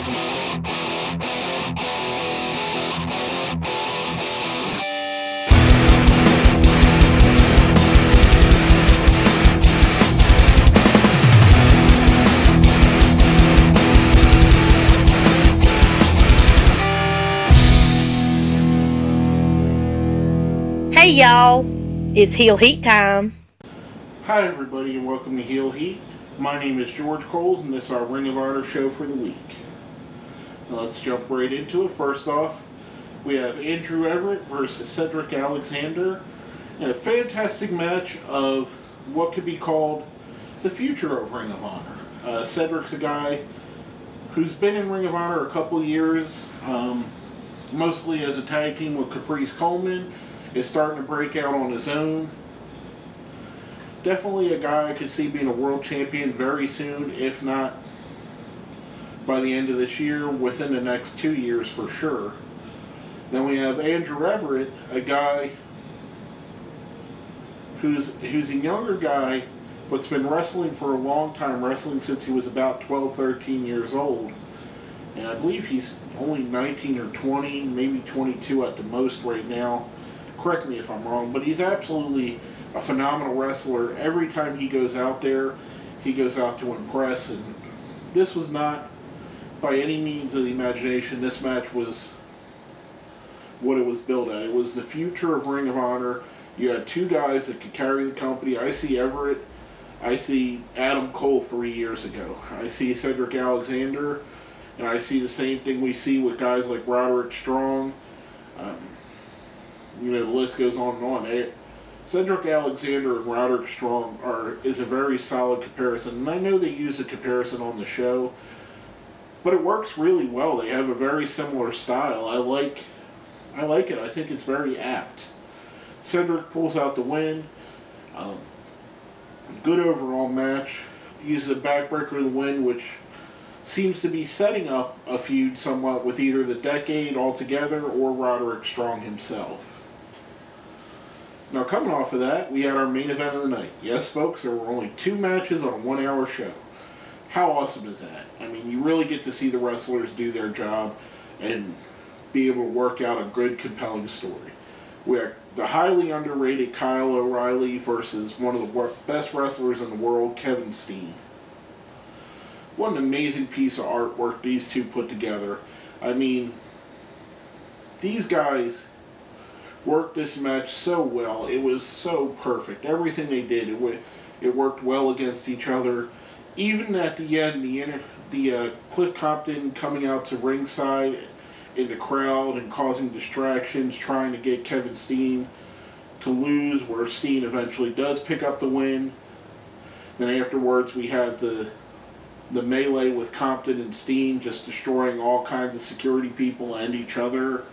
Hey y'all, it's Heel Heat time. Hi everybody and welcome to Heel Heat. My name is George Coles and this is our Ring of Honor show for the week. Now let's jump right into it. First off, we have Andrew Everett versus Cedric Alexander in a fantastic match of what could be called the future of Ring of Honor. Cedric's a guy who's been in Ring of Honor a couple years, mostly as a tag team with Caprice Coleman. Is starting to break out on his own. Definitely a guy I could see being a world champion very soon, if not by the end of this year, within the next 2 years for sure. Then we have Andrew Everett, a guy who's a younger guy, but's been wrestling for a long time, wrestling since he was about 12, 13 years old. And I believe he's only 19 or 20, maybe 22 at the most right now. Correct me if I'm wrong, but he's absolutely a phenomenal wrestler. Every time he goes out there, he goes out to impress, and this was not by any means of the imagination. This match was what it was built at. It was the future of Ring of Honor. You had two guys that could carry the company. I see Everett. I see Adam Cole 3 years ago. I see Cedric Alexander, and I see the same thing we see with guys like Roderick Strong. The list goes on and on. Cedric Alexander and Roderick Strong is a very solid comparison, and I know they use a comparison on the show, but it works really well. They have a very similar style. I like it. I think it's very apt. Cedric pulls out the win. Good overall match. Uses a backbreaker to win, which seems to be setting up a feud somewhat with either the Decade altogether or Roderick Strong himself. Now, coming off of that, we had our main event of the night. Yes, folks, there were only 2 matches on a 1-hour show. How awesome is that? I mean, you really get to see the wrestlers do their job and be able to work out a good, compelling story. We had the highly underrated Kyle O'Reilly versus one of the best wrestlers in the world, Kevin Steen. What an amazing piece of artwork these two put together. I mean, these guys worked this match so well. It was so perfect. Everything they did, it worked well against each other. Even at the end, the Cliff Compton coming out to ringside in the crowd and causing distractions, trying to get Kevin Steen to lose, where Steen eventually does pick up the win. Then afterwards, we have the melee with Compton and Steen just destroying all kinds of security people and each other.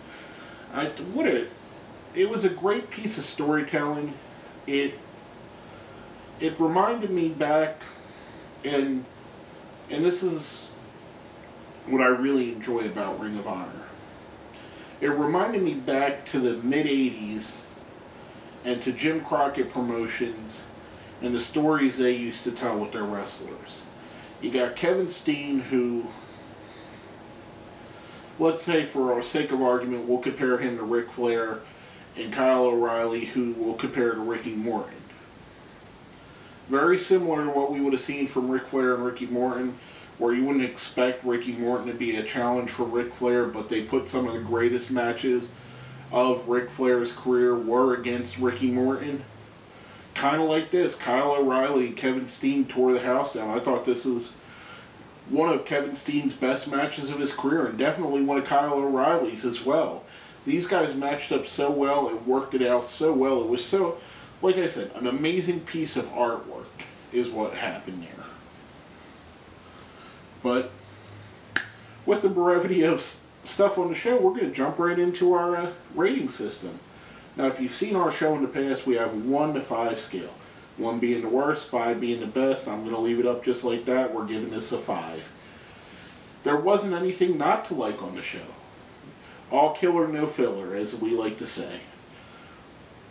It was a great piece of storytelling. It reminded me back, and this is what I really enjoy about Ring of Honor. It reminded me back to the mid-'80s and to Jim Crockett Promotions and the stories they used to tell with their wrestlers. You got Kevin Steen, who, let's say for our sake of argument, we'll compare him to Ric Flair, and Kyle O'Reilly, who we'll compare to Ricky Morton. Very similar to what we would have seen from Ric Flair and Ricky Morton, where you wouldn't expect Ricky Morton to be a challenge for Ric Flair, but they put some of the greatest matches of Ric Flair's career were against Ricky Morton. Kind of like this, Kyle O'Reilly and Kevin Steen tore the house down. I thought this was one of Kevin Steen's best matches of his career, and definitely one of Kyle O'Reilly's as well. These guys matched up so well and worked it out so well. It was so, like I said, an amazing piece of artwork is what happened there. But with the brevity of stuff on the show, we're going to jump right into our rating system. Now, if you've seen our show in the past, we have a 1 to 5 scale. 1 being the worst, 5 being the best. I'm going to leave it up just like that. We're giving this a 5. There wasn't anything not to like on the show. All killer, no filler, as we like to say.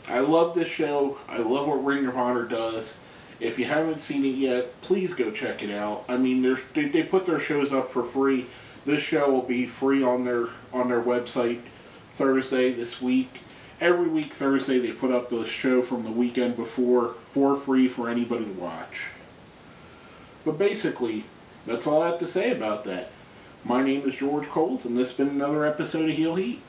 I love this show. I love what Ring of Honor does. If you haven't seen it yet, please go check it out. I mean, they put their shows up for free. This show will be free on their website Thursday this week. Every week Thursday they put up the show from the weekend before for free for anybody to watch. But basically, that's all I have to say about that. My name is George Coles, and this has been another episode of Heel Heat.